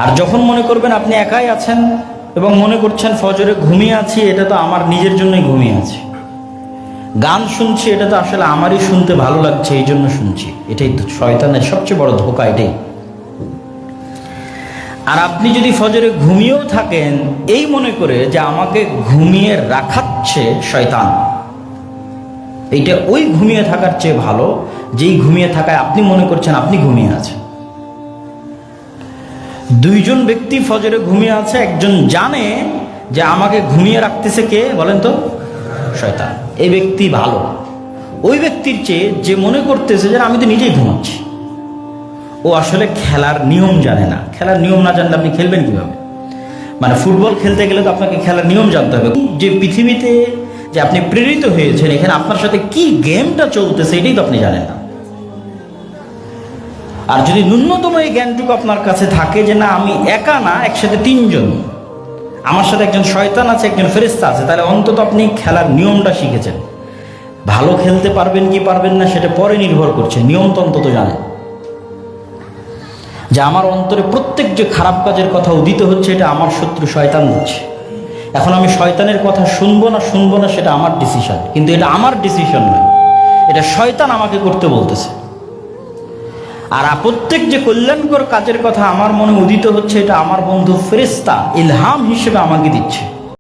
আর যখন মনে করবেন আপনি একাই আছেন এবং মনে করছেন ফজরে ঘুমিয়ে আছি, এটা তো আমার নিজের জন্যই ঘুমিয়ে আছি, গান শুনছি এটা তো আসলে আমারই শুনতে ভালো লাগছে এই জন্য শুনছি, এটাই শয়তানের সবচেয়ে বড় ধোঁকা এটাই। আর আপনি যদি ফজরে ঘুমিয়েও থাকেন এই মনে করে যে আমাকে ঘুমিয়ে রাখাচ্ছে শয়তান, এইটা ওই ঘুমিয়ে থাকার চেয়ে ভালো যেই ঘুমিয়ে থাকায় আপনি মনে করছেন আপনি ঘুমিয়ে আছেন। দুইজন ব্যক্তি ফজরে ঘুমিয়ে আছে, একজন জানে যে আমাকে ঘুমিয়ে রাখতেছে কে বলেন তো? শয়তান। এই ব্যক্তি ভালো ওই ব্যক্তির চেয়ে যে মনে করতেছে যে আমি তো নিজেই ঘুমাচ্ছি। ও আসলে খেলার নিয়ম জানে না। খেলার নিয়ম না জানলে আপনি খেলবেন কিভাবে? মানে ফুটবল খেলতে গেলে তো আপনাকে খেলার নিয়ম জানতে হবে। যে পৃথিবীতে যে আপনি প্রেরিত হয়েছেন, এখানে আপনার সাথে কি গেমটা চলতেছে এটাই তো আপনি জানেন না। আর যদি ন্যূনতম এই জ্ঞানটুকু আপনার কাছে থাকে যে না আমি একা না, একসাথে তিনজন, আমার সাথে একজন শয়তান আছে, একজন ফেরেশতা আছে, তাহলে অন্তত আপনি খেলার নিয়মটা শিখেছেন। ভালো খেলতে পারবেন কি পারবেন না সেটা পরে নির্ভর করছে, নিয়ম তো অন্তত জানেন। যে আমার অন্তরে প্রত্যেক যে খারাপ কাজের কথা উদিত হচ্ছে এটা আমার শত্রু শয়তান দিচ্ছে। এখন আমি শয়তানের কথা শুনবো না সেটা আমার ডিসিশন, কিন্তু এটা আমার ডিসিশন নয়, এটা শয়তান আমাকে করতে বলতেছে। আর প্রত্যেক যে কল্যাণকর কাজের কথা আমার মনে উদিত হচ্ছে এটা আমার বন্ধু ফেরেশতা ইলহাম হিসেবে আমাকে দিচ্ছে।